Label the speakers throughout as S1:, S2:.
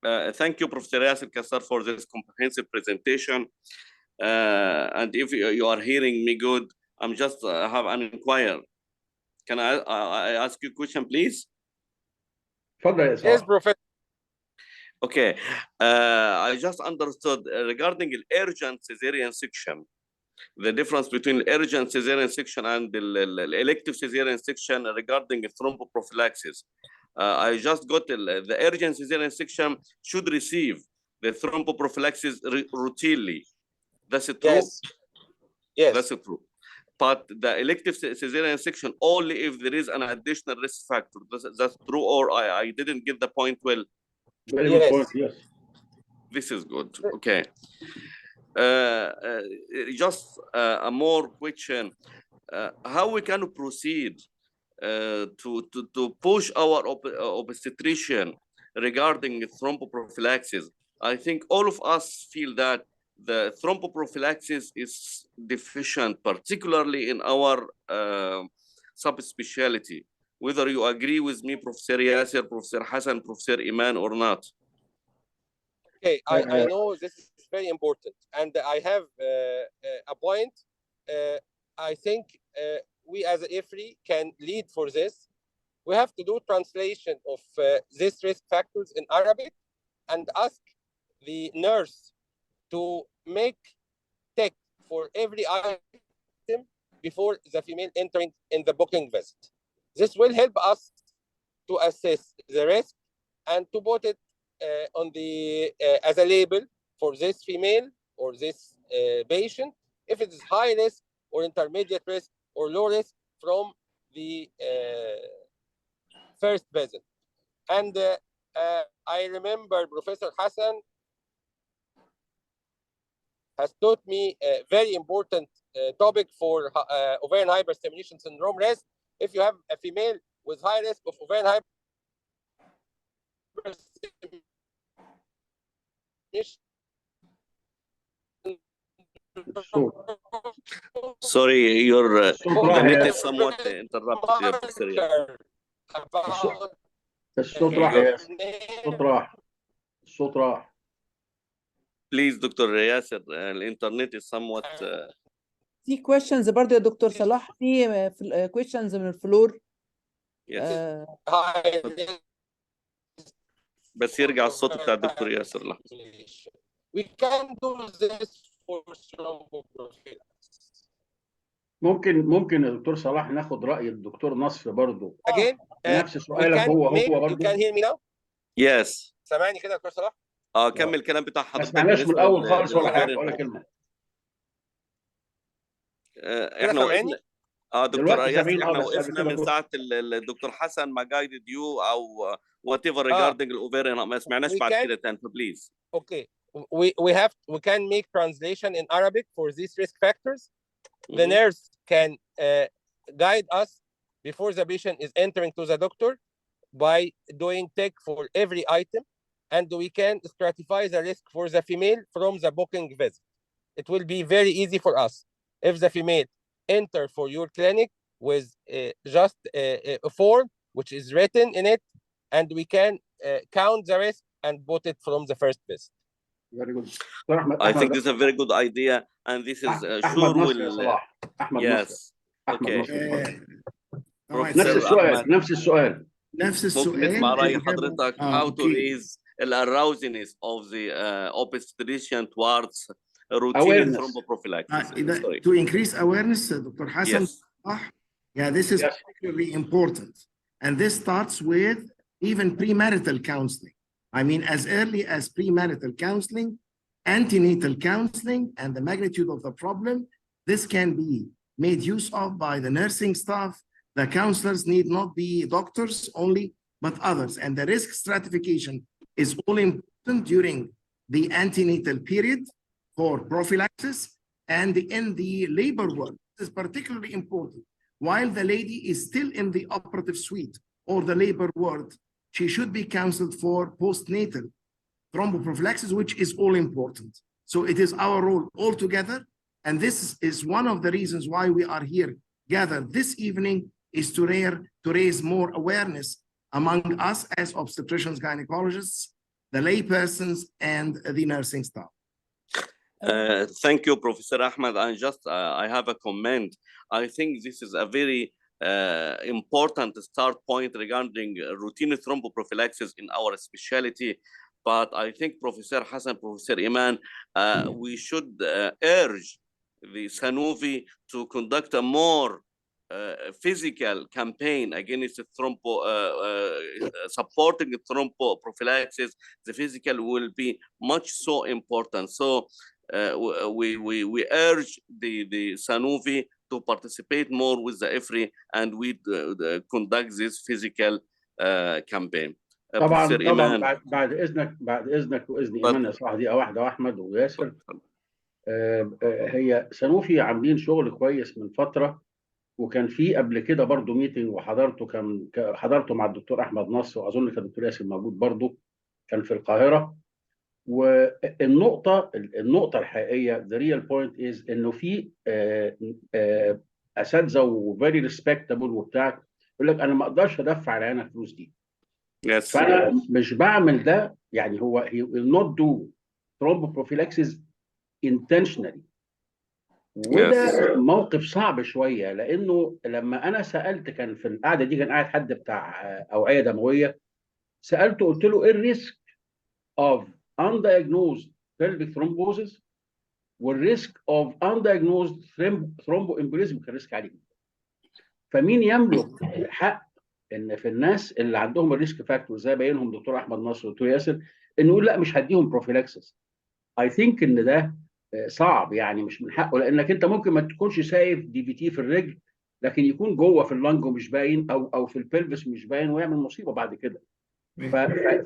S1: Thank you, Professor Yasser Kassar, for this comprehensive presentation. And if you are hearing me good, I'm just have an inquiry. Can I ask you a question, please?
S2: Yes, Professor.
S1: Okay. I just understood regarding the urgent cesarean section, the difference between urgent cesarean section and the elective cesarean section regarding thromboprophylaxis. I just got the urgent cesarean section should receive the thromboprophylaxis routinely. That's true?
S2: Yes. Yes.
S1: That's true. But the elective cesarean section only if there is an additional risk factor. That's true, or I didn't get the point well?
S3: Very good point, yes.
S1: This is good. Okay. Just a more question. How we can proceed to push our obstetrician regarding thromboprophylaxis? I think all of us feel that the thromboprophylaxis is deficient, particularly in our subspecialty. Whether you agree with me, Professor Yasser, Professor Hassan, Professor Iman, or not.
S2: Okay, I know this is very important, and I have a point. I think we as a IFRI can lead for this. We have to do translation of these risk factors in Arabic and ask the nurse to make text for every item before the female entering in the booking visit. This will help us to assess the risk and to put it on the as a label for this female or this patient, if it is high risk or intermediate risk or low risk from the first visit. And I remember Professor Hassan has taught me a very important topic for ovarian hyperstimulation syndrome risk. If you have a female with high risk of ovarian hyperstimulation,
S1: sorry, your net is somewhat interrupted.
S3: الصوت راح يا الصوت راح الصوت راح.
S1: Please, Dr. Yasser, the internet is somewhat.
S4: في questions برضه يا دكتور صلاح، في questions من الفلور.
S1: Yes. بس يرجع الصوت بتاع الدكتور ياسر لحظة.
S2: We can do this for thromboprophylaxis.
S3: ممكن يا دكتور صلاح ناخد رأي الدكتور نصر برضه.
S2: Again,
S3: نفس سؤالك هو برضه.
S2: You can hear me now?
S1: Yes.
S2: سامعني كده يا دكتور صلاح؟
S1: كمل الكلام بتاع حضرتك.
S3: ما سمعناش من الأول خالص ولا حاجة ولا كلمة.
S1: احنا وقفنا دكتور ياسر، احنا وقفنا من
S3: كده
S1: ساعة الدكتور حسن ما جايدد يو او وات ايفر ريجاردنج الاوفيريان، ما سمعناش بعد كده تاني، بليز.
S2: Okay. We can make translation in Arabic for these risk factors. The nurse can guide us before the patient is entering to the doctor by doing take for every item, and we can stratify the risk for the female from the booking visit. It will be very easy for us if the female enter for your clinic with just a form which is written in it, and we can count the risk and put it from the first visit.
S3: Very good.
S1: I think this is a very good idea, and this is sure will. Yes. Okay.
S3: نفس السؤال.
S1: ممكن نسمع رأي حضرتك how to raise the arousiness of the obstetrician towards routine thromboprophylaxis.
S5: To increase awareness, Dr. Hassan.
S1: Yes.
S5: Yeah, this is particularly important, and this starts with even premarital counseling. I mean, as early as premarital counseling, antenatal counseling, and the magnitude of the problem, this can be made use of by the nursing staff. The counselors need not be doctors only, but others. And the risk stratification is all important during the antenatal period for prophylaxis, and in the labor ward. This is particularly important. While the lady is still in the operative suite or the labor ward, she should be counseled for postnatal thromboprophylaxis, which is all important. So it is our role all together. And this is one of the reasons why we are here gathered this evening, is to raise more awareness among us as obstetricians, gynecologists, the lay persons and the nursing staff.
S1: Thank you, Professor Ahmed. And just I have a comment. I think this is a very important start point regarding routine thromboprophylaxis in our specialty. But I think Professor Hassan, Professor Iman, we should urge the Sanofi to conduct a more physical campaign against supporting thromboprophylaxis. The physical will be much so important. So we urge the Sanofi to participate more with the EFRI, and we conduct this physical campaign.
S3: طبعا
S1: Professor
S3: طبعا
S1: Iman.
S3: بعد اذنك واذن ايمان يا صاحبي، دقيقه واحده، واحمد وياسر. هي سانوفي عاملين شغل كويس من فتره، وكان في قبل كده برضو ميتنج وحضرته، حضرته مع الدكتور احمد نصر، واظن كان الدكتور ياسر موجود برضو، كان في القاهره. والنقطه الحقيقيه the real point is انه في اساتذه وفيري ريسبكتابل وبتاع يقول لك انا ما اقدرش ادفع على انا الفلوس دي.
S1: Yes.
S3: فانا مش بعمل ده، يعني هو he will not do thromboprophylaxis intentionally. وده موقف صعب شويه، لانه لما انا سالت، كان في القعده دي كان قاعد حد بتاع اوعيه دمويه، سالته قلت له ايه الريسك of undiagnosed pelvic thrombosis والريسك of undiagnosed thromboembolism، كان ريسك عالي جدا. فمين يملك الحق ان في الناس اللي عندهم الريسك فاكتور زي باينهم دكتور احمد نصر ودكتور ياسر انه يقول لا مش هديهم بروفيلاكسس؟ اي ثينك ان ده صعب، يعني مش من حقه، لانك انت ممكن ما تكونش شايف دي في تي في الرجل، لكن يكون جوه في اللنج ومش باين، او في البلفس مش باين، ويعمل مصيبه بعد كده.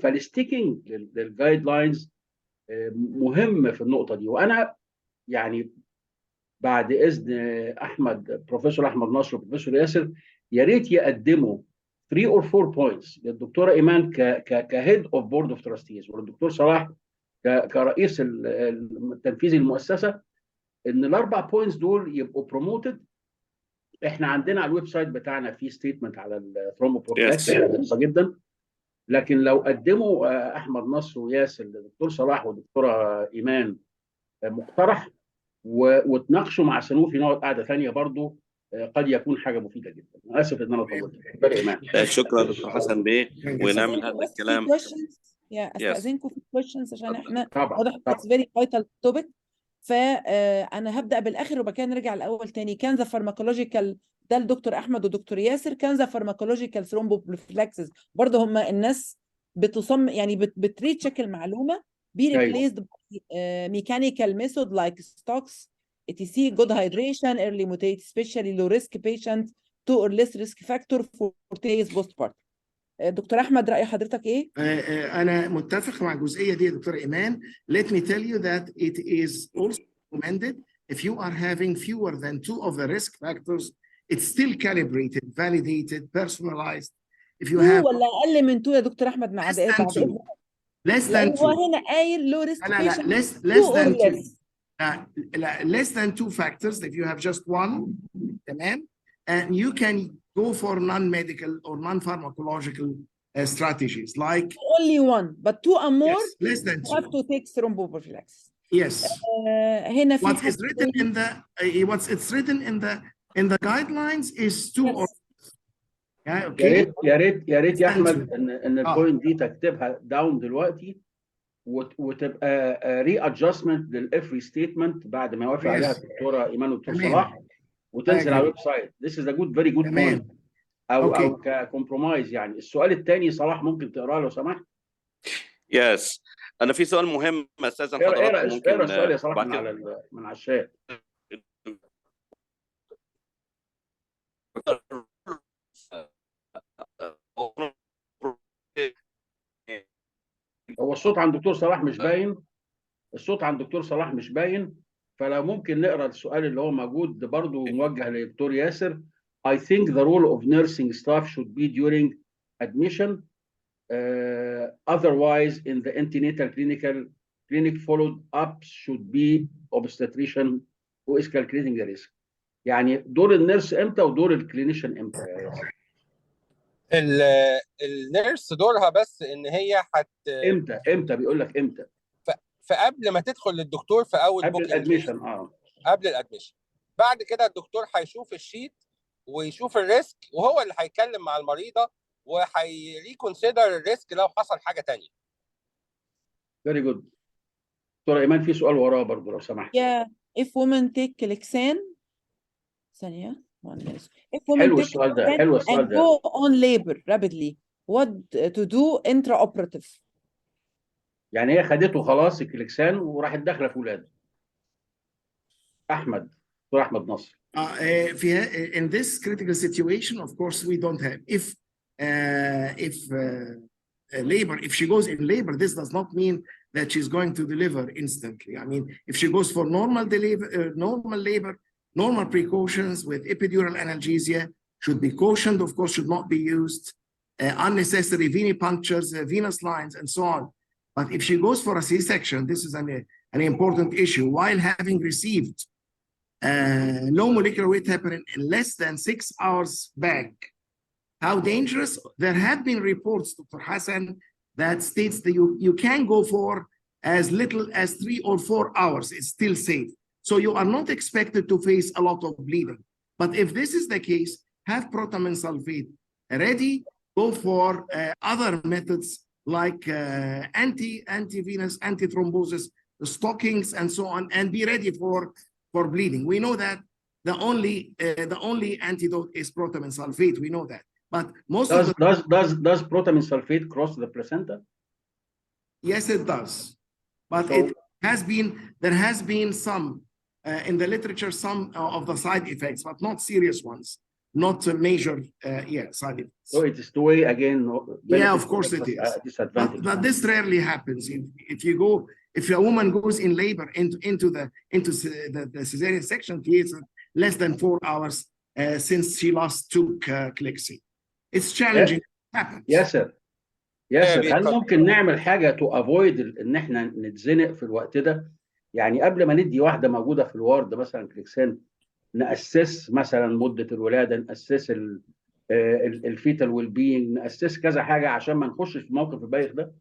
S3: فالستيكينج للجايد لاينز مهم في النقطه دي. وانا يعني بعد اذن احمد، بروفيسور احمد نصر وبروفيسور ياسر، يا ريت يقدموا 3 or 4 بوينتس للدكتوره ايمان كهيد اوف بورد اوف تراستيز، والدكتور صلاح كرئيس التنفيذي للمؤسسه، ان الاربع بوينتس دول يبقوا بروموتد. احنا عندنا على الويب سايت بتاعنا في ستيتمنت على الثرومبوبروفيلاكسيس بسيطه جدا، لكن لو قدموا احمد نصر وياسر للدكتور صلاح والدكتوره ايمان مقترح وتناقشوا مع سنوفي، نقعد قاعده ثانيه برضو، قد يكون حاجه مفيده جدا. انا اسف ان انا طولت.
S1: شكرا دكتور حسن بيه، ونعمل هذا الكلام.
S4: استاذنكم في questions عشان احنا
S3: طبعا
S4: واضح اتس فيري فايتال توبيك. فانا هبدا بالاخر وبعد كده نرجع الاول تاني. كان ذا فارماكولوجيكال ده الدكتور احمد والدكتور ياسر، كان ذا فارماكولوجيكال ثرومبوبروفيلاكسيس برضه هم الناس بتصم يعني بتريتشيك المعلومه، be replaced by mechanical method like stocks etc. good hydration early mutate especially low risk patient 2 or less risk factor for days postpartum. دكتور احمد راي حضرتك ايه؟
S5: انا متفق مع الجزئيه دي يا دكتور ايمان. Let me tell you that it is also recommended if you are having fewer than 2 of the risk factors, it's still calibrated, validated, personalized. If you have
S4: ولا اقل من 2 يا دكتور احمد مع بعد اذنك؟
S5: less than 2.
S4: هو هنا قايل low risk patient.
S5: لا less than 2. لا less than 2 factors if you have just one. تمام. And you can go for non-medical or non-pharmacological strategies like
S4: only one, but 2 or more.
S5: Yes, less than 2.
S4: You have to take thromboprophylaxis.
S5: Yes.
S4: هنا في
S5: What is written in the what's it's written in the guidelines is 2 or
S3: okay. يا ريت يا احمد ان البوينت دي تكتبها داون دلوقتي، وتبقى ري ادجستمنت للافري ستيتمنت بعد ما يوافق عليها الدكتوره ايمان والدكتور صلاح، وتنزل على الويب سايت. This is a very good point. او ككومبرومايز. يعني السؤال الثاني صلاح ممكن تقراه لو سمحت؟
S1: يس. انا في سؤال مهم استاذن حضراتكم، ممكن
S3: اقرا السؤال يا صلاح من على الشات. هو الصوت عند دكتور صلاح مش باين، فلو ممكن نقرا السؤال اللي هو موجود برضه موجه للدكتور ياسر. I think the role of nursing staff should be during admission. Otherwise, in the antenatal clinic followed up should be obstetrician who is calculating the risk. يعني دور النيرس امتى ودور الكلينيشن امتى يا ياسر؟
S2: النيرس دورها بس ان هي
S3: امتى بيقول لك امتى؟
S2: فقبل ما تدخل للدكتور في اول
S3: قبل
S2: بوكينج
S3: الادميشن.
S2: قبل الادميشن. بعد كده الدكتور هيشوف الشيت ويشوف الريسك، وهو اللي هيتكلم مع المريضه وهيريكونسيدر الريسك لو حصل حاجه ثانيه.
S3: فيري جود. دكتوره ايمان في سؤال وراه برضه لو سمحت.
S4: if women take Clexane ثانية if women
S3: حلو
S4: take
S3: السؤال ده،
S4: Clexane
S3: حلو السؤال
S4: and
S3: ده.
S4: go on labor rapidly what to do intraoperative.
S3: يعني هي خدته خلاص الكليكسان وراحت داخله في ولاده. احمد، دكتور احمد نصر.
S5: in this critical situation, of course, we don't have. If labor, if she goes in labor, this does not mean that she's going to deliver instantly. I mean, if she goes for normal labor, normal precautions with epidural analgesia should be cautioned, of course, should not be used. Unnecessary venipunctures, venous lines, and so on. But if she goes for a C-section, this is an important issue. While having received low molecular weight heparin in less than 6 hours back, how dangerous? There have been reports, Dr. Hassan, that states that you can go for as little as 3 or 4 hours. It's still safe. So you are not expected to face a lot of bleeding. But if this is the case, have protamine sulfate ready, go for other methods like anti-venous, anti-thrombosis, stockings, and so on, and be ready for bleeding. We know that the only antidote is protamine sulfate. We know that. But most
S3: does protamine sulfate cross the placenta?
S5: Yes, it does. But so, there has been some in the literature, some of the side effects, but not serious ones, not major side effects.
S3: So it is two way again.
S5: Yeah, of course it is. But this rarely happens. If a woman goes in labor into the cesarean section theater less than 4 hours since she last took Clexane. It's challenging. Happens.
S3: ياسر هل ممكن نعمل حاجه تو افويد ان احنا نتزنق في الوقت ده؟ يعني قبل ما ندي واحده موجوده في الوارد مثلا كليكسان ناسس مثلا مده الولاده، ناسس الفيتال ويل بينج، ناسس كذا حاجه عشان ما نخشش في موقف البايخ ده.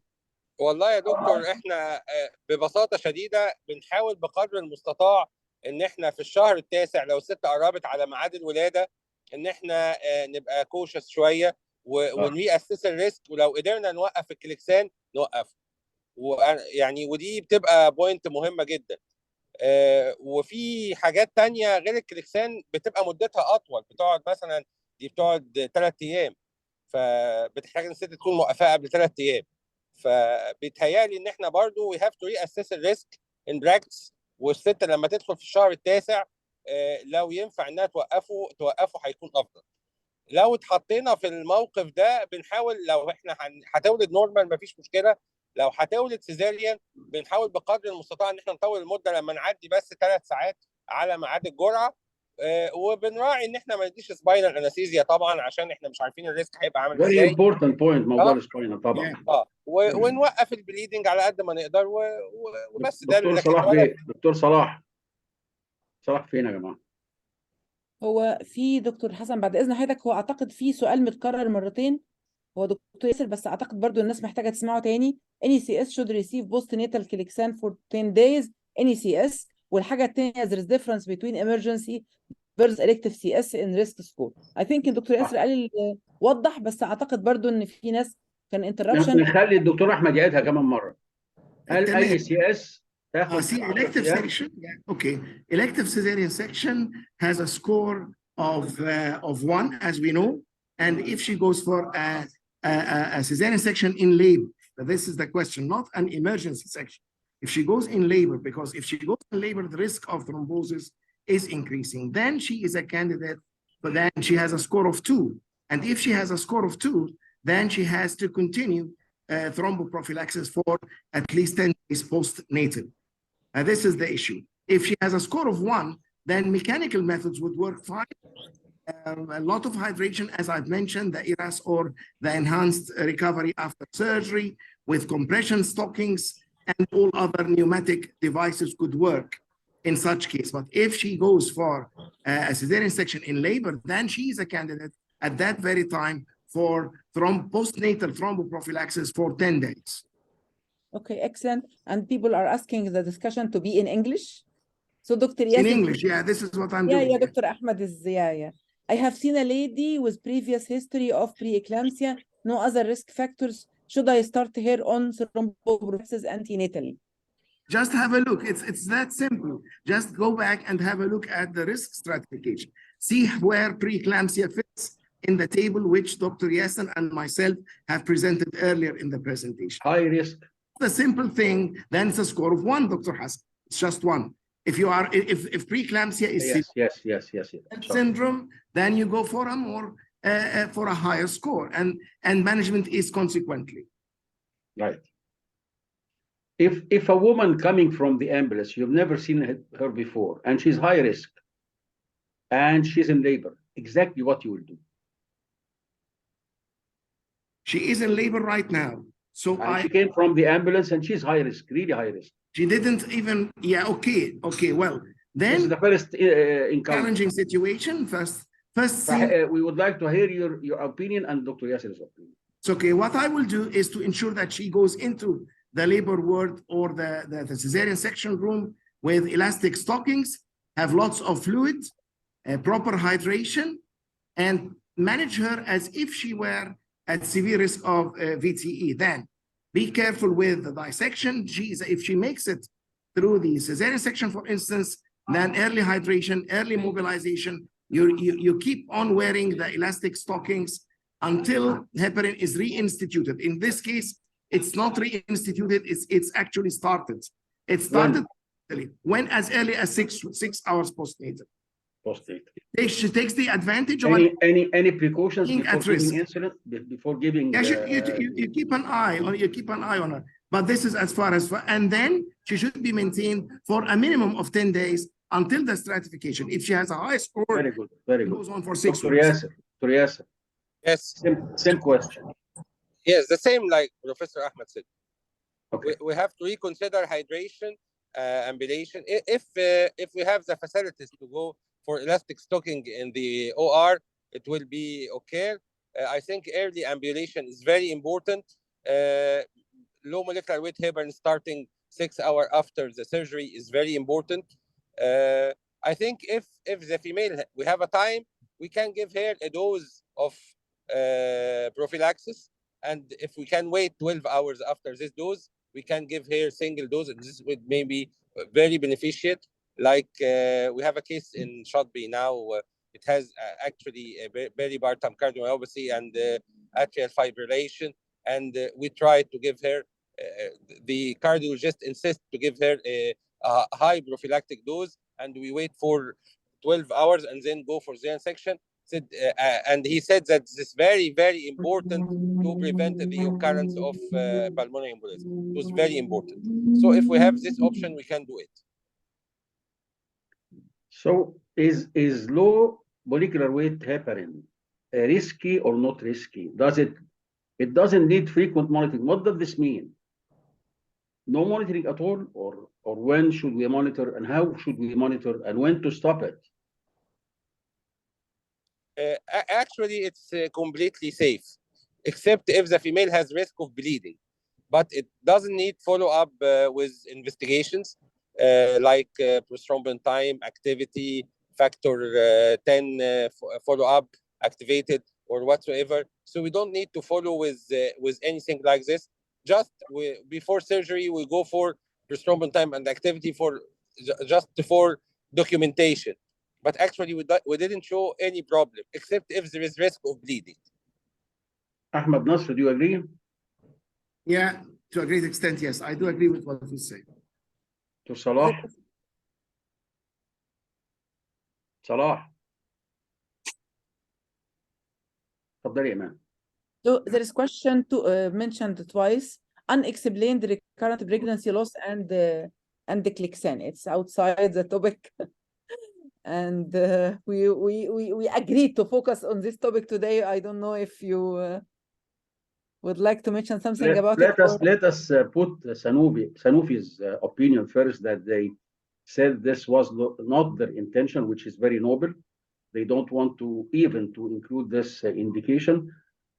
S2: والله يا دكتور احنا ببساطه شديده بنحاول بقدر المستطاع ان احنا في الشهر التاسع لو الست قربت على ميعاد الولاده ان احنا نبقى كوشس شويه ونري اسس الريسك، ولو قدرنا نوقف الكليكسان نوقفه. ويعني ودي بتبقى بوينت مهمه جدا. وفي حاجات تانية غير الكليكسان بتبقى مدتها اطول، بتقعد 3 ايام، فبتحتاج ان الست تكون موقفاها قبل 3 ايام. فبيتهيألي ان احنا برضو we have to reassess الريسك in practice، والست لما تدخل في الشهر التاسع لو ينفع انها توقفه هيكون افضل. لو اتحطينا في الموقف ده بنحاول، لو احنا هتولد نورمال مفيش مشكله، لو هتولد سيزاريان بنحاول بقدر المستطاع ان احنا نطول المده لما نعدي بس 3 ساعات على ميعاد الجرعه. وبنراعي ان احنا ما نديش سباينال انستيزيا طبعا عشان احنا مش عارفين الريسك هيبقى عامل ازاي.
S3: فيري امبورتنت بوينت موضوع السباينال طبعا.
S2: ونوقف البليدنج على قد ما نقدر وبس. ده
S3: دكتور صلاح دكتور صلاح فين يا جماعه؟
S4: هو في دكتور حسن بعد اذن حضرتك، هو اعتقد في سؤال متكرر مرتين، هو دكتور ياسر بس اعتقد برضو الناس محتاجه تسمعه تاني. NECS should receive postnatal Clexane for 10 days NECS. والحاجه الثانيه there is difference between emergency versus elective CS in risk score. I think الدكتور ياسر قال وضح، بس اعتقد برضو ان في ناس كان interruption.
S3: نخلي الدكتور احمد يعيدها كمان مره. هل اي CS تاخد
S5: elective section? Yeah. Okay. Elective cesarean section has a score of 1, as we know, and if she goes for a cesarean section in labor, this is the question, not an emergency section. If she goes in labor, because if she goes in labor, the risk of thrombosis is increasing. Then she is a candidate, but then she has a score of 2. And if she has a score of 2, then she has to continue thromboprophylaxis for at least 10 days postnatal. This is the issue. If she has a score of 1, then mechanical methods would work fine. A lot of hydration, as I've mentioned, the ERAS or the enhanced recovery after surgery with compression stockings and all other pneumatic devices could work in such case. But if she goes for a cesarean section in labor, then she is a candidate at that very time for postnatal thromboprophylaxis for 10 days.
S4: Okay, excellent. And people are asking the discussion to be in English. So Dr.
S5: In
S4: Yasser,
S5: English, yeah, this is what I'm doing.
S4: yeah, Dr. Ahmed is, yeah. I have seen a lady with previous history of preeclampsia, no other risk factors. Should I start her on thromboprophylaxis antenatally?
S5: Just have a look. It's that simple. Just go back and have a look at the risk stratification. See where preeclampsia fits in the table which Dr. Yasser and myself have presented earlier in the presentation.
S3: High risk.
S5: The simple thing, then it's a score of 1, Dr. Hassan. It's just 1. If preeclampsia is
S3: Yes.
S5: syndrome, then you go for a more for a higher score, and management is consequently.
S3: Right. If a woman coming from the ambulance, you've never seen her before, and she's high risk, and she's in labor, exactly what you will do.
S5: She is in labor right now. So
S3: she came from the ambulance and she's high risk, really high risk.
S5: She didn't even, okay, well, then
S3: this is the first encounter.
S5: Challenging situation. First
S3: we would like to hear your opinion and Dr. Yasser's opinion.
S5: It's okay. What I will do is to ensure that she goes into the labor ward or the cesarean section room with elastic stockings, have lots of fluid, proper hydration, and manage her as if she were at severe risk of VTE. Then be careful with the dissection. If she makes it through the cesarean section, for instance, then early hydration, early mobilization, you keep on wearing the elastic stockings until heparin is reinstituted. In this case, it's not reinstituted, it's actually started. It started when as early as 6 hours postnatal. She takes the advantage of
S3: any precautions before giving insulin, before giving.
S5: Yeah, you keep an eye on her. But this is as far as and then she should be maintained for a minimum of 10 days until the stratification. If she has a high score,
S3: very good. It
S5: goes on for 6
S3: Dr.
S5: weeks.
S3: Dr. Yasser.
S2: Yes.
S3: Same question.
S2: Yes, the same like Professor Ahmed said.
S3: Okay.
S2: We have to reconsider hydration, ambulation. If we have the facilities to go for elastic stocking in the OR, it will be okay. I think early ambulation is very important. Low molecular weight heparin starting 6 hours after the surgery is very important. I think if the female, we have a time, we can give her a dose of prophylaxis. And if we can wait 12 hours after this dose, we can give her single dose. And this would maybe very beneficial. Like we have a case in Shotby now. It has actually a peripartum cardiomyopathy and atrial fibrillation. And we try to give her, the cardiologist insists to give her a high prophylactic dose. And we wait for 12 hours and then go for the section. And he said that this is very, very important to prevent the occurrence of pulmonary embolism. It was very important. So if we have this option, we can do it.
S3: So is low molecular weight heparin risky or not risky? It doesn't need frequent monitoring. What does this mean? No monitoring at all, or when should we monitor, and how should we monitor, and when to stop it?
S2: Actually, it's completely safe, except if the female has risk of bleeding. But it doesn't need follow-up with investigations like prothrombin time, activity, factor 10 follow-up activated or whatsoever. So we don't need to follow with anything like this. Just before surgery, we go for prothrombin time and activity just for documentation. But actually, we didn't show any problem, except if there is risk of bleeding.
S3: Ahmed Nasr, do you agree?
S5: Yeah, to a great extent, yes. I do agree with what you say.
S3: To Salah? Salah. تفضلي يا إيمان.
S4: So there is question mentioned twice: unexplained recurrent pregnancy loss and the Clexane. It's outside the topic. And we agreed to focus on this topic today. I don't know if you would like to mention something about it.
S3: Let us put Sanofi's opinion first, that they said this was not their intention, which is very noble. They don't want to include this indication.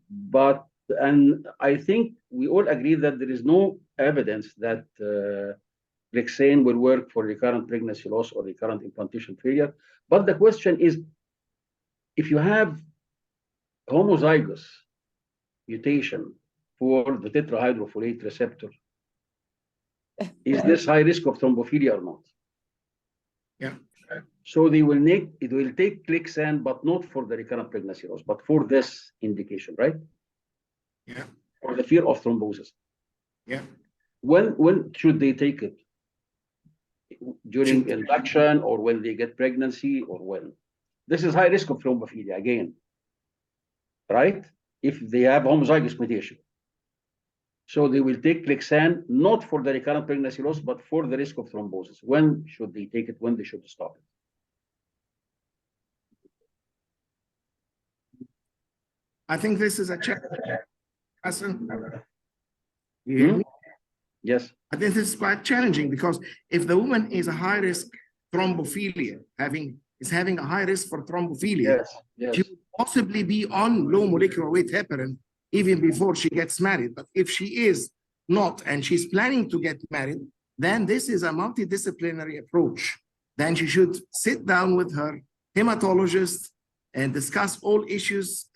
S3: But, and I think we all agree that there is no evidence that Clexane will work for recurrent pregnancy loss or recurrent implantation failure. But the question is, if you have homozygous mutation for the tetrahydrofolate receptor, is this high risk of thrombophilia or not?
S5: Yeah.
S3: So they will take Clexane, but not for the recurrent pregnancy loss, but for this indication, right?
S5: Yeah.
S3: For the fear of thrombosis.
S5: Yeah.
S3: When should they take it? During induction, or when they get pregnancy, or when? This is high risk of thrombophilia again, right? If they have homozygous mutation. So they will take Clexane not for the recurrent pregnancy loss, but for the risk of thrombosis. When should they take it? When they should stop it?
S5: I think this is a challenge. Hassan, you hear me?
S3: Yes.
S5: I think this is quite challenging because if the woman is a high risk thrombophilia, is having a high risk for thrombophilia,
S3: Yes.
S5: she would possibly be on low molecular weight heparin even before she gets married. But if she is not and she's planning to get married, then this is a multidisciplinary approach. Then she should sit down with her hematologist and discuss all issues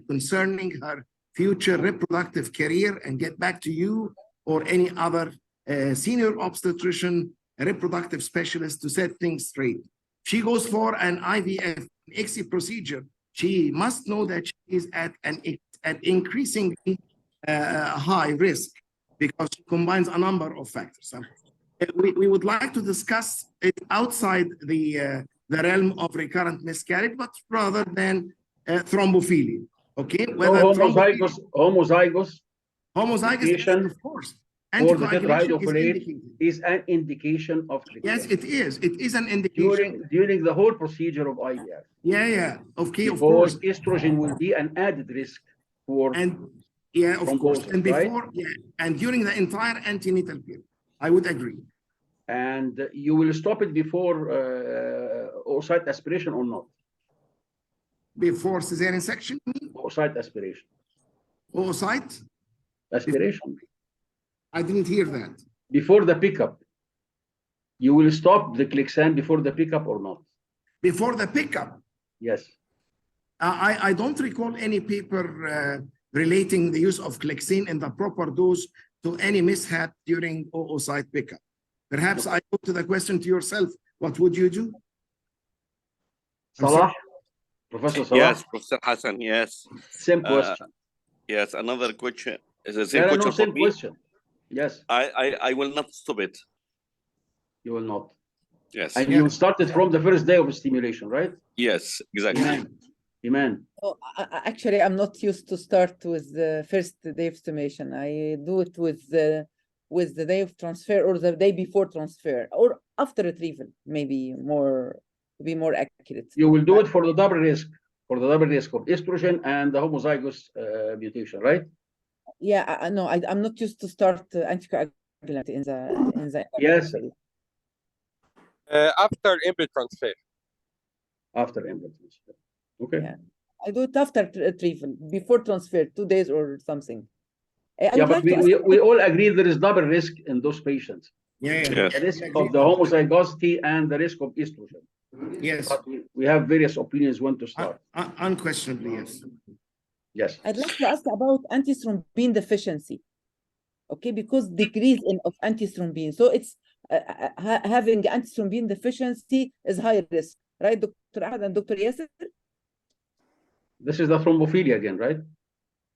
S5: concerning her future reproductive career and get back to you or any other senior obstetrician, reproductive specialist to set things straight. She goes for an IVF, an ICSI procedure. She must know that she is at an increasingly high risk because she combines a number of factors. We would like to discuss it outside the realm of recurrent miscarriage, but rather than thrombophilia. Okay, whether
S3: homozygous
S5: mutation, of course.
S3: For the tetrahydrofolate is an indication of Clexane.
S5: Yes, it is. It is an indication.
S3: During the whole procedure of IVF.
S5: Yeah. Okay,
S3: because
S5: of course.
S3: Estrogen will be an added risk for
S5: of course. And before, and during the entire antenatal period, I would agree.
S3: And you will stop it before oocyte aspiration or not?
S5: Before cesarean section?
S3: Oocyte aspiration.
S5: Oocyte?
S3: Aspiration.
S5: I didn't hear that.
S3: Before the pickup, you will stop the Clexane before the pickup or not?
S5: Before the pickup?
S3: Yes.
S5: I don't recall any paper relating the use of Clexane in the proper dose to any mishap during oocyte pickup. Perhaps I go to the question to yourself, what would you do?
S3: Salah? Professor Salah?
S1: Yes, Professor Hassan, yes.
S3: Same question.
S1: Yes, another question. Is the same question
S3: same
S1: for me?
S3: Question. Yes.
S1: I will not stop it.
S3: You will not.
S1: Yes.
S3: And you started from the first day of stimulation, right?
S1: Yes, exactly.
S3: Iman.
S4: Oh, actually, I'm not used to start with the first day of stimulation. I do it with the day of transfer or the day before transfer or after retrieval, maybe to be more accurate.
S3: You will do it for the double risk of estrogen and the homozygous mutation, right?
S4: Yeah, no, I'm not used to start anticoagulant in the
S3: yes.
S2: After embryo transfer.
S3: After embryo transfer. Okay.
S4: Yeah. I do it after retrieval, before transfer, 2 days or something.
S3: But we all agree there is double risk in those patients.
S5: Yeah.
S3: The risk of the homozygosity and the risk of estrogen.
S5: Yes.
S3: But we have various opinions when to start.
S5: Unquestionably, yes.
S3: Yes.
S4: I'd like to ask about antithrombin deficiency. Okay, because decrease of antithrombin. So it's having antithrombin deficiency is high risk, right, Dr. Ahmed and Dr. Yasser?
S3: This is the thrombophilia again, right?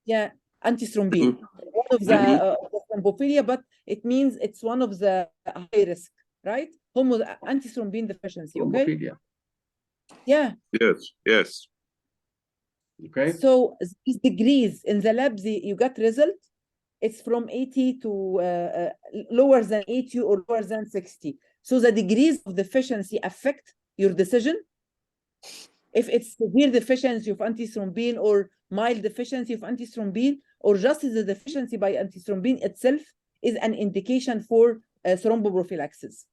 S4: Yeah, antithrombin. One of the thrombophilia, but it means it's one of the high risk, right? Antithrombin deficiency, okay?
S3: Thrombophilia.
S4: Yeah.
S1: Yes.
S3: Okay.
S4: So these degrees in the labs, you got result. It's from 80 to lower than 80 or lower than 60. So the degrees of deficiency affect your decision. If it's severe deficiency of antithrombin or mild deficiency of antithrombin, or just the deficiency by antithrombin itself is an indication for thromboprophylaxis.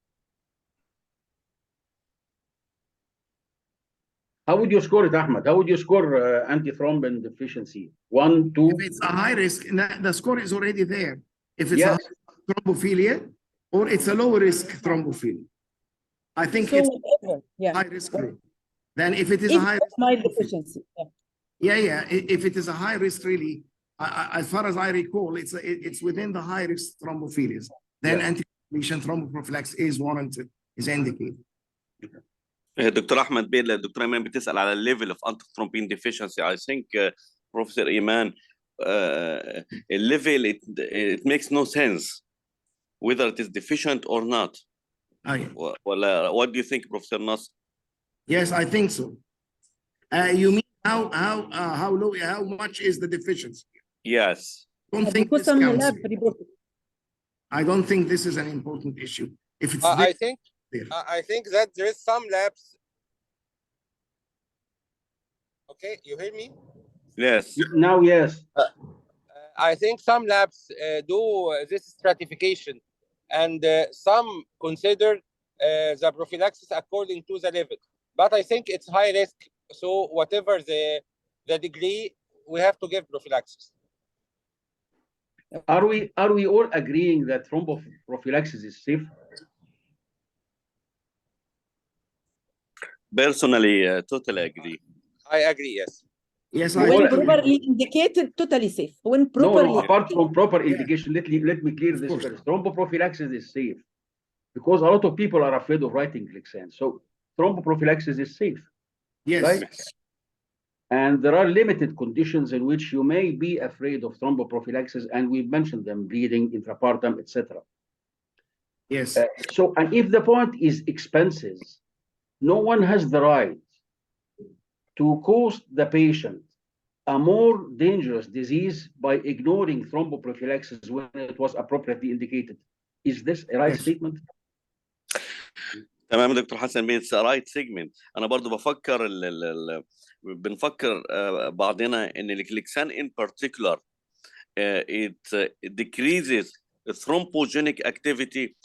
S3: How would you score it, Ahmed? How would you score antithrombin deficiency? 1, 2?
S5: If it's a high risk, the score is already there. If it's
S3: Yes.
S5: a thrombophilia or it's a low risk thrombophilia. I think
S4: So
S5: it's
S4: whatever, yeah.
S5: high risk group. Then if it is
S4: If
S5: a high
S4: of my deficiency, yeah.
S5: if it is a high risk, really, as far as I recall, it's within the high risk thrombophilias. Then anticoagulation thromboprophylaxis is warranted, is indicated.
S1: دكتور احمد بيه، الدكتوره ايمان بتسال على الليفل اوف انتي ثرومبين ديفيشنسي. I think بروفيسور ايمان الليفل it makes no sense whether it is deficient or not. ولا what do you think, Professor Nasser?
S5: Yes, I think so. You mean how low, how much is the deficiency?
S1: Yes.
S5: Don't think
S4: Because
S5: this
S4: some
S5: counts
S4: lab
S5: here.
S4: reported.
S5: I don't think this is an important issue. If it's
S2: I think that there is some labs. Okay, you hear me?
S1: Yes.
S3: Now, yes.
S2: I think some labs do this stratification, and some consider the prophylaxis according to the level. But I think it's high risk, so whatever the degree, we have to give prophylaxis.
S3: Are we all agreeing that thromboprophylaxis is safe?
S1: Personally, totally agree.
S2: I agree, yes.
S5: Yes,
S4: When properly indicated, totally safe. When properly
S3: apart from proper indication, let me clear this first. Thromboprophylaxis is safe because a lot of people are afraid of writing Glixan. So thromboprophylaxis is safe.
S5: Yes.
S3: Right? And there are limited conditions in which you may be afraid of thromboprophylaxis, and we've mentioned them: bleeding, intrapartum, etc.
S5: Yes.
S3: And if the point is expenses, no one has the right to cost the patient a more dangerous disease by ignoring thromboprophylaxis when it was appropriately indicated. Is this a right statement?
S1: تمام دكتور حسن بيه، رايت سيجمنت. انا برضو بفكر بنفكر بعضنا ان الكليكسان in particular it decreases thrombogenic activity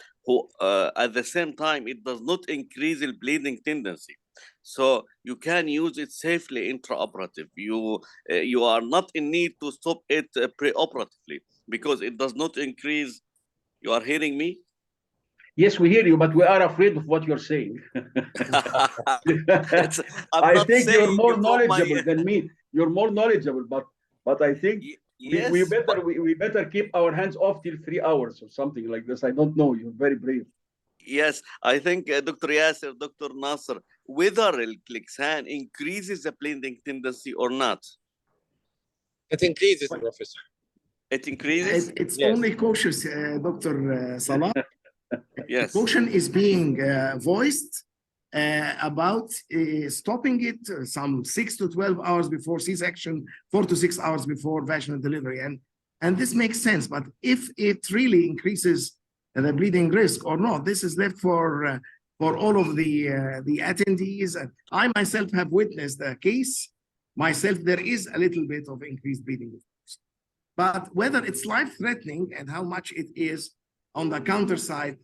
S1: at the same time it does not increase the bleeding tendency. So you can use it safely intraoperative. You are not in need to stop it preoperatively because it does not increase. You are hearing me?
S3: Yes, we hear you, but we are afraid of what you're saying. I think you're more knowledgeable than me. You're more knowledgeable, but I think we better keep our hands off till 3 hours or something like this. I don't know. You're very brave.
S1: Yes, I think Dr. Yasser, Dr. Nasser, whether Glixan increases the bleeding tendency or not.
S2: It increases, Professor.
S1: It increases?
S5: It's only cautious, Dr. Salah.
S1: Yes.
S5: Caution is being voiced about stopping it some 6 to 12 hours before C-section, 4 to 6 hours before vaginal delivery. And this makes sense, but if it really increases the bleeding risk or not, this is left for all of the attendees. I myself have witnessed the case. Myself, there is a little bit of increased bleeding. But whether it's life-threatening and how much it is on the counter side,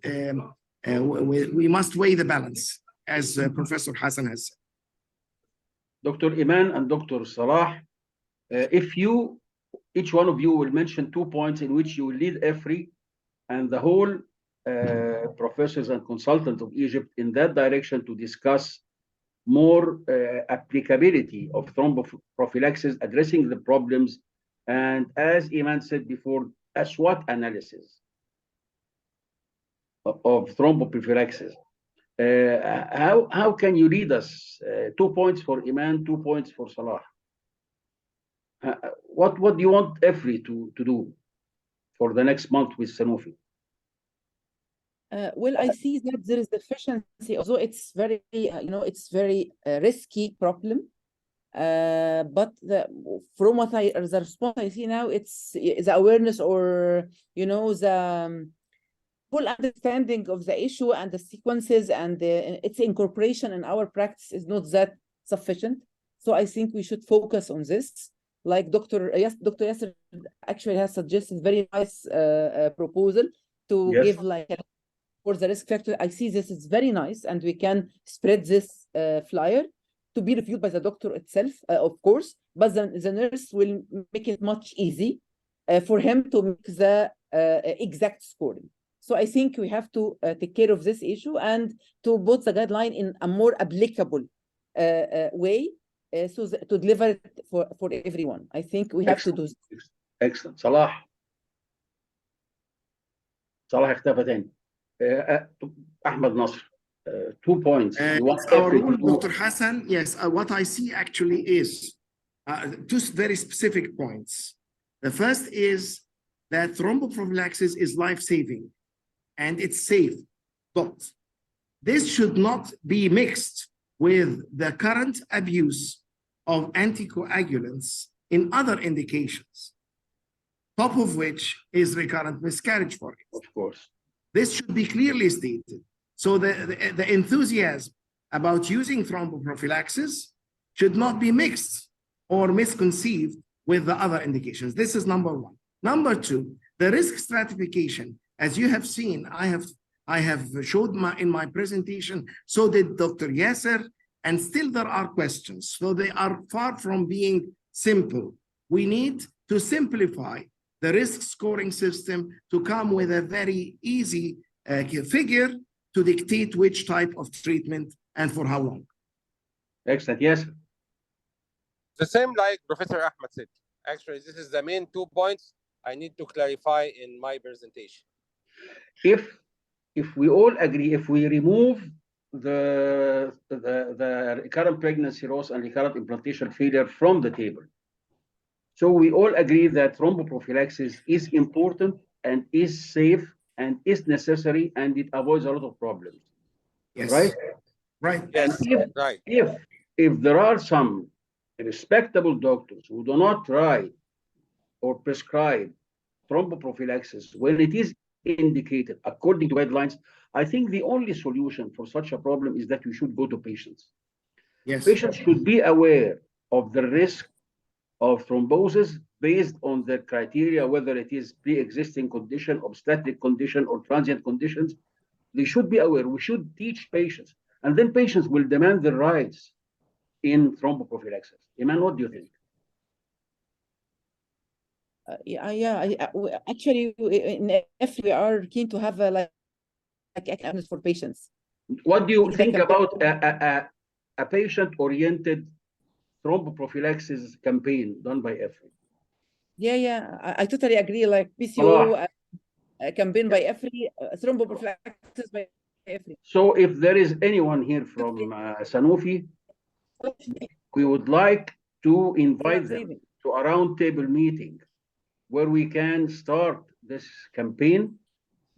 S5: we must weigh the balance, as Professor Hassan has said.
S3: Dr. Iman and Dr. Salah, if each one of you will mention 2 points in which you will lead EFRI and the whole professors and consultants of Egypt in that direction to discuss more applicability of thromboprophylaxis, addressing the problems, and as Iman said before, a SWOT analysis of thromboprophylaxis. How can you lead us? 2 points for Iman, 2 points for Salah. What do you want EFRI to do for the next month with Sanofi?
S4: Well, I see that there is deficiency, although it's very, it's very risky problem. But from what the response I see now, it's the awareness or, the full understanding of the issue and the sequences and its incorporation in our practice is not that sufficient. So I think we should focus on this. Like Dr. Yasser actually has suggested very nice proposal to give like for the risk factor. I see this is very nice, and we can spread this flyer to be reviewed by the doctor itself, of course, but the nurse will make it much easy for him to make the exact scoring. So I think we have to take care of this issue and to put the guideline in a more applicable way so to deliver it for everyone. I think we have to do this.
S3: Excellent. صلاح اختفى تاني. أحمد نصر. 2 points.
S5: It's our rule, Dr. Hassan. Yes, what I see actually is two very specific points. The first is that thromboprophylaxis is life-saving and it's safe. But this should not be mixed with the current abuse of anticoagulants in other indications, top of which is recurrent miscarriage, for example.
S3: Of course.
S5: This should be clearly stated. So the enthusiasm about using thromboprophylaxis should not be mixed or misconceived with the other indications. This is number one. Number two, the risk stratification, as you have seen, I have showed in my presentation, so did Dr. Yasser, and still there are questions. So they are far from being simple. We need to simplify the risk scoring system to come with a very easy figure to dictate which type of treatment and for how long.
S3: Excellent. Yes.
S2: The same like Professor Ahmed said. Actually, this is the main 2 points I need to clarify in my presentation.
S3: If we all agree, if we remove the recurrent pregnancy loss and recurrent implantation failure from the table, so we all agree that thromboprophylaxis is important and is safe and is necessary and it avoids a lot of problems.
S5: Yes.
S3: Right?
S5: Right.
S2: Yes.
S3: Right. If there are some respectable doctors who do not write or prescribe thromboprophylaxis when it is indicated according to guidelines, I think the only solution for such a problem is that we should go to patients.
S5: Yes.
S3: Patients should be aware of the risk of thrombosis based on their criteria, whether it is pre-existing condition, obstetric condition, or transient conditions. They should be aware. We should teach patients, and then patients will demand their rights in thromboprophylaxis. Iman, what do you think?
S4: Actually, if we are keen to have like awareness for patients.
S3: What do you think about a patient-oriented thromboprophylaxis campaign done by EFRI?
S4: I totally agree. Like PCO campaign by EFRI, thromboprophylaxis by EFRI.
S3: So if there is anyone here from Sanofi, we would like to invite them to a roundtable meeting where we can start this campaign,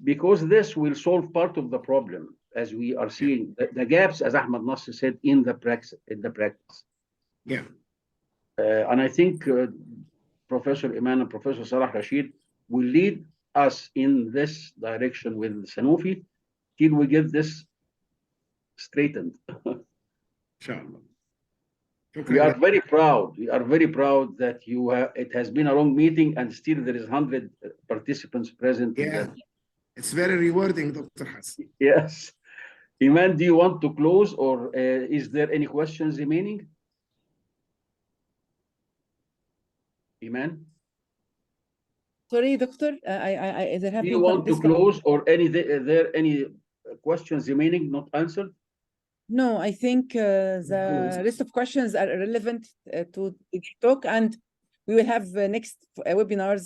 S3: because this will solve part of the problem as we are seeing the gaps, as Ahmed Nasser said, in the practice.
S5: Yeah.
S3: And I think Professor Iman and Professor Salah Rashid will lead us in this direction with Sanofi till we get this straightened.
S5: Inshallah.
S3: We are very proud. We are very proud that you have. It has been a long meeting, and still there is 100 participants present.
S5: Yeah, it's very rewarding, Dr. Hassan.
S3: Yes. Iman, do you want to close, or is there any questions remaining? Iman?
S4: Sorry, doctor.
S3: Do you want to close, or are there any questions remaining not answered?
S4: No, I think the list of questions are relevant to the talk, and we will have next webinars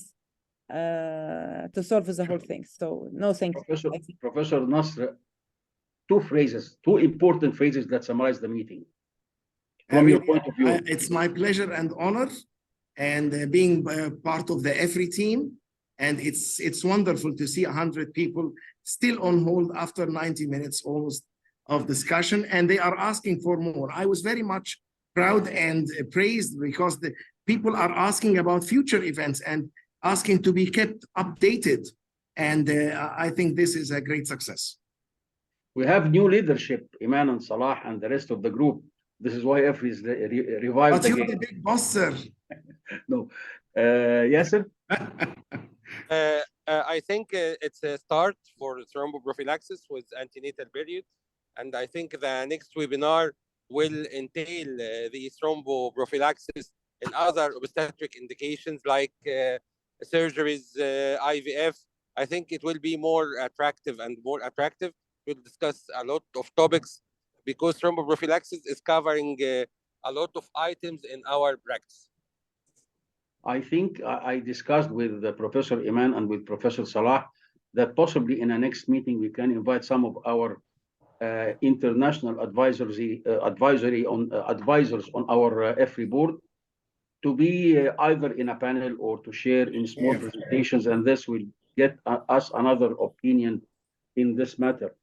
S4: to solve the whole thing. So no, thank you.
S3: Professor Nasr, two important phrases that summarize the meeting. From your point of view.
S5: It's my pleasure and honor, and being part of the EFRI team. And it's wonderful to see 100 people still on hold after 90 minutes almost of discussion, and they are asking for more. I was very much proud and praised because the people are asking about future events and asking to be kept updated. And I think this is a great success.
S3: We have new leadership, Iman and Salah and the rest of the group. This is why EFRI is revived
S5: but
S3: again.
S5: You're the big boss, sir.
S3: No. Yasser?
S2: I think it's a start for thromboprophylaxis with antenatal period. And I think the next webinar will entail the thromboprophylaxis in other obstetric indications like surgeries, IVF. I think it will be more attractive and more attractive. We'll discuss a lot of topics because thromboprophylaxis is covering a lot of items in our practice.
S3: I think I discussed with Professor Iman and with Professor Salah that possibly in a next meeting we can invite some of our international advisors on our EFRI board to be either in a panel or to share in small presentations, and this will get us another opinion in this matter.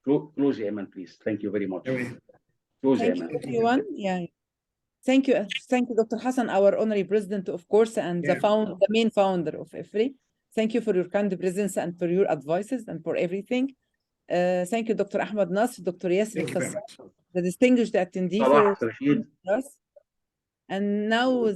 S3: Close, Iman, please. Thank you very much. Close,
S4: Thank you, everyone. Yeah. Thank you, Dr. Hassan, our honorary president, of course, and the main founder of EFRI. Thank you for your kind presence and for your advices and for everything. Thank you, Dr. Ahmed Nasr, Dr. Yasser, the distinguished attendee for us. And now